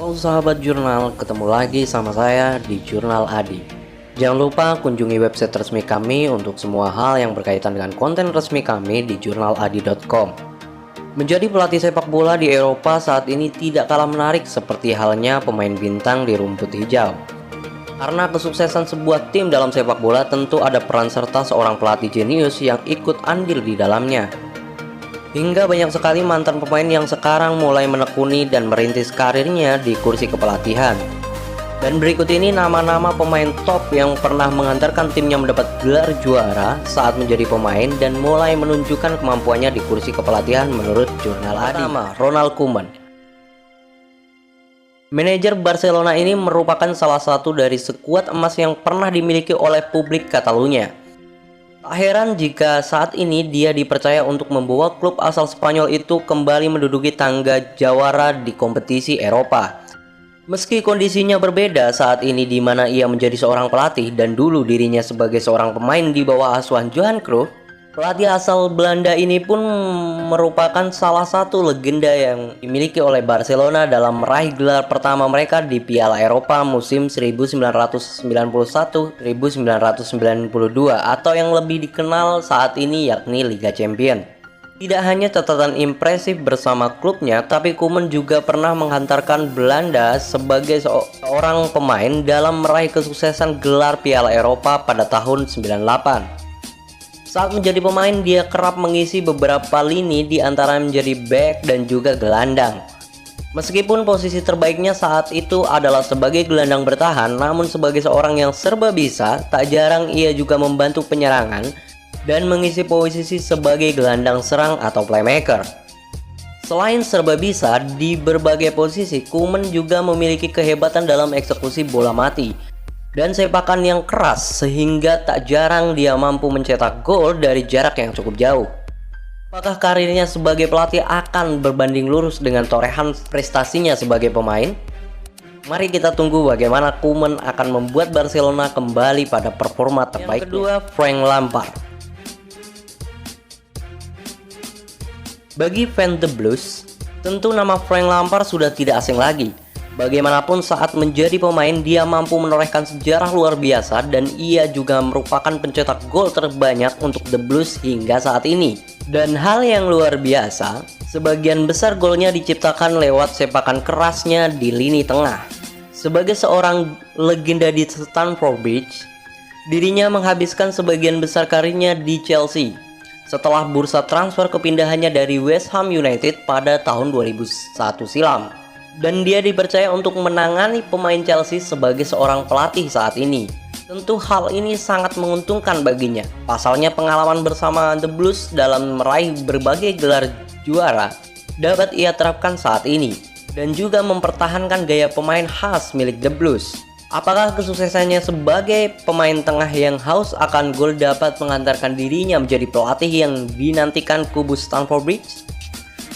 Halo sahabat jurnal, ketemu lagi sama saya di Jurnal Adi. Jangan lupa kunjungi website resmi kami untuk semua hal yang berkaitan dengan konten resmi kami di jurnaladi.com. Menjadi pelatih sepak bola di Eropa saat ini tidak kalah menarik seperti halnya pemain bintang di rumput hijau. Karena kesuksesan sebuah tim dalam sepak bola tentu ada peran serta seorang pelatih jenius yang ikut andil di dalamnya. Hingga banyak sekali mantan pemain yang sekarang mulai menekuni dan merintis karirnya di kursi kepelatihan. Dan berikut ini nama-nama pemain top yang pernah mengantarkan timnya mendapat gelar juara saat menjadi pemain dan mulai menunjukkan kemampuannya di kursi kepelatihan menurut Jurnal Adi. Pertama, Ronald Koeman. Manajer Barcelona ini merupakan salah satu dari skuad emas yang pernah dimiliki oleh publik Catalunya. Tak heran jika saat ini dia dipercaya untuk membawa klub asal Spanyol itu kembali menduduki tangga jawara di kompetisi Eropa. Meski kondisinya berbeda saat ini di mana ia menjadi seorang pelatih dan dulu dirinya sebagai seorang pemain di bawah asuhan Johan Cruyff, pelatih asal Belanda ini pun merupakan salah satu legenda yang dimiliki oleh Barcelona dalam meraih gelar pertama mereka di Piala Eropa musim 1991-1992 atau yang lebih dikenal saat ini yakni Liga Champions. Tidak hanya catatan impresif bersama klubnya, tapi Koeman juga pernah menghantarkan Belanda sebagai seorang pemain dalam meraih kesuksesan gelar Piala Eropa pada tahun 98. Saat menjadi pemain, dia kerap mengisi beberapa lini di antara menjadi back dan juga gelandang. Meskipun posisi terbaiknya saat itu adalah sebagai gelandang bertahan, namun sebagai seorang yang serba bisa, tak jarang ia juga membantu penyerangan dan mengisi posisi sebagai gelandang serang atau playmaker. Selain serba bisa di berbagai posisi, Koeman juga memiliki kehebatan dalam eksekusi bola mati dan sepakan yang keras sehingga tak jarang dia mampu mencetak gol dari jarak yang cukup jauh. Apakah karirnya sebagai pelatih akan berbanding lurus dengan torehan prestasinya sebagai pemain? Mari kita tunggu bagaimana Koeman akan membuat Barcelona kembali pada performa terbaiknya. Yang kedua, Frank Lampard. Bagi fans The Blues, tentu nama Frank Lampard sudah tidak asing lagi. Bagaimanapun saat menjadi pemain dia mampu menorehkan sejarah luar biasa dan ia juga merupakan pencetak gol terbanyak untuk The Blues hingga saat ini. Dan hal yang luar biasa, sebagian besar golnya diciptakan lewat sepakan kerasnya di lini tengah. Sebagai seorang legenda di Stamford Bridge, dirinya menghabiskan sebagian besar karirnya di Chelsea setelah bursa transfer kepindahannya dari West Ham United pada tahun 2001 silam. Dan dia dipercaya untuk menangani pemain Chelsea sebagai seorang pelatih saat ini. Tentu hal ini sangat menguntungkan baginya. Pasalnya pengalaman bersama The Blues dalam meraih berbagai gelar juara dapat ia terapkan saat ini dan juga mempertahankan gaya pemain khas milik The Blues. Apakah kesuksesannya sebagai pemain tengah yang haus akan gol dapat mengantarkan dirinya menjadi pelatih yang dinantikan kubu Stamford Bridge?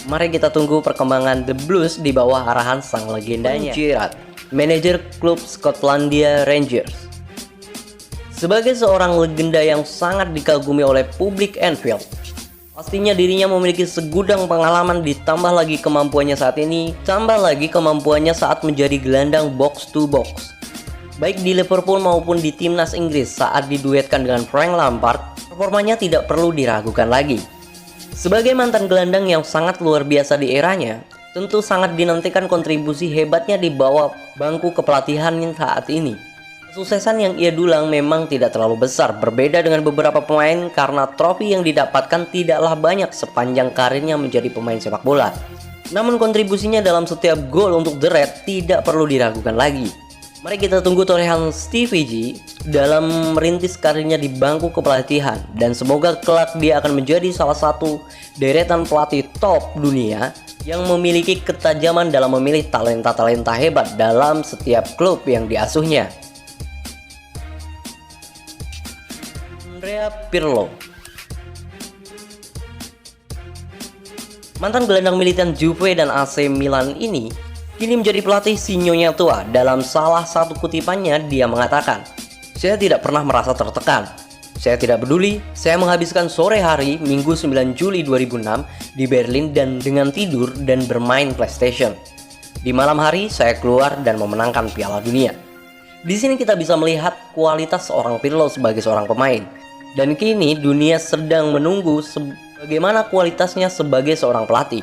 Mari kita tunggu perkembangan The Blues di bawah arahan sang legendanya. Gerrard, manajer klub Skotlandia Rangers. Sebagai seorang legenda yang sangat dikagumi oleh publik Anfield, pastinya dirinya memiliki segudang pengalaman ditambah lagi kemampuannya saat ini, tambah lagi kemampuannya saat menjadi gelandang box to box. Baik di Liverpool maupun di timnas Inggris saat diduetkan dengan Frank Lampard, performanya tidak perlu diragukan lagi. Sebagai mantan gelandang yang sangat luar biasa di eranya, tentu sangat dinantikan kontribusi hebatnya di bawah bangku kepelatihan saat ini. Kesuksesan yang ia dulang memang tidak terlalu besar, berbeda dengan beberapa pemain karena trofi yang didapatkan tidaklah banyak sepanjang karirnya menjadi pemain sepak bola. Namun kontribusinya dalam setiap gol untuk The Red tidak perlu diragukan lagi. Mari kita tunggu torehan Stevie G dalam merintis karirnya di bangku kepelatihan dan semoga kelak dia akan menjadi salah satu deretan pelatih top dunia yang memiliki ketajaman dalam memilih talenta-talenta hebat dalam setiap klub yang diasuhnya. Andrea Pirlo. Mantan gelandang militan Juve dan AC Milan ini kini menjadi pelatih si nyonya tua. Dalam salah satu kutipannya dia mengatakan, "Saya tidak pernah merasa tertekan. Saya tidak peduli, saya menghabiskan sore hari Minggu 9 Juli 2006 di Berlin dan dengan tidur dan bermain PlayStation. Di malam hari saya keluar dan memenangkan Piala Dunia. Di sini kita bisa melihat kualitas seorang Pirlo sebagai seorang pemain. Dan kini dunia sedang menunggu bagaimana kualitasnya sebagai seorang pelatih.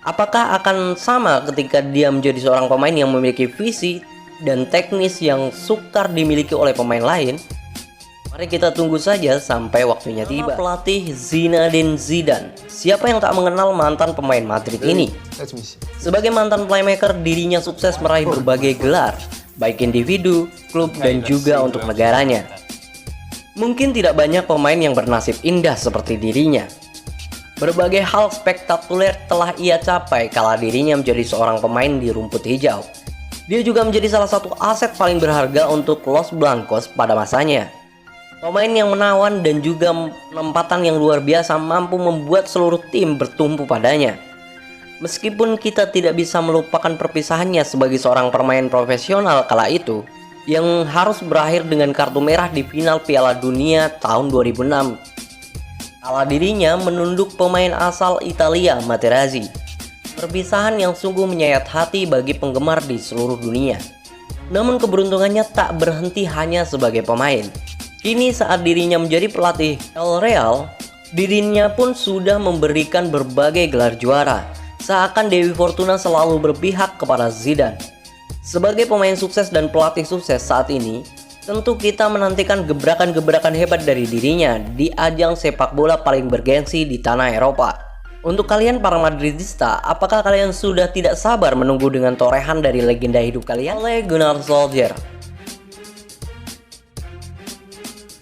Apakah akan sama ketika dia menjadi seorang pemain yang memiliki visi dan teknis yang sukar dimiliki oleh pemain lain? Mari kita tunggu saja sampai waktunya tiba. Pelatih Zinedine Zidane. Siapa yang tak mengenal mantan pemain Madrid ini? Sebagai mantan playmaker, dirinya sukses meraih berbagai gelar, baik individu, klub, dan juga untuk negaranya. Mungkin tidak banyak pemain yang bernasib indah seperti dirinya. Berbagai hal spektakuler telah ia capai kala dirinya menjadi seorang pemain di rumput hijau. Dia juga menjadi salah satu aset paling berharga untuk Los Blancos pada masanya. Pemain yang menawan dan juga penempatan yang luar biasa mampu membuat seluruh tim bertumpu padanya. Meskipun kita tidak bisa melupakan perpisahannya sebagai seorang pemain profesional kala itu, yang harus berakhir dengan kartu merah di final Piala Dunia tahun 2006. Kala dirinya menunduk pemain asal Italia Materazzi. Perpisahan yang sungguh menyayat hati bagi penggemar di seluruh dunia. Namun keberuntungannya tak berhenti hanya sebagai pemain. Kini saat dirinya menjadi pelatih El Real, dirinya pun sudah memberikan berbagai gelar juara. Seakan Dewi Fortuna selalu berpihak kepada Zidane. Sebagai pemain sukses dan pelatih sukses saat ini, tentu kita menantikan gebrakan-gebrakan hebat dari dirinya di ajang sepak bola paling bergengsi di tanah Eropa. Untuk kalian para Madridista, apakah kalian sudah tidak sabar menunggu dengan torehan dari legenda hidup kalian? Ole Gunnar Solskjaer,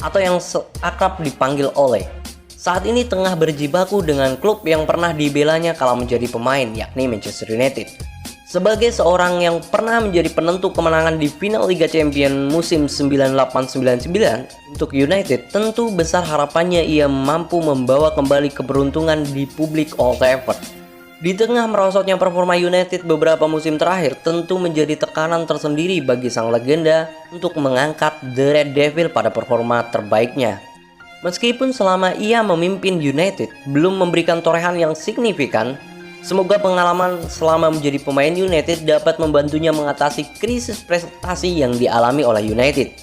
atau yang akrab dipanggil Ole, saat ini tengah berjibaku dengan klub yang pernah dibelanya kala menjadi pemain, yakni Manchester United. Sebagai seorang yang pernah menjadi penentu kemenangan di final Liga Champions musim 98-99 untuk United, tentu besar harapannya ia mampu membawa kembali keberuntungan di publik Old Trafford. Di tengah merosotnya performa United beberapa musim terakhir, tentu menjadi tekanan tersendiri bagi sang legenda untuk mengangkat The Red Devil pada performa terbaiknya. Meskipun selama ia memimpin United belum memberikan torehan yang signifikan, semoga pengalaman selama menjadi pemain United dapat membantunya mengatasi krisis prestasi yang dialami oleh United.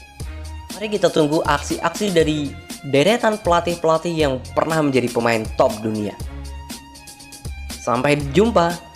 Mari kita tunggu aksi-aksi dari deretan pelatih-pelatih yang pernah menjadi pemain top dunia. Sampai jumpa.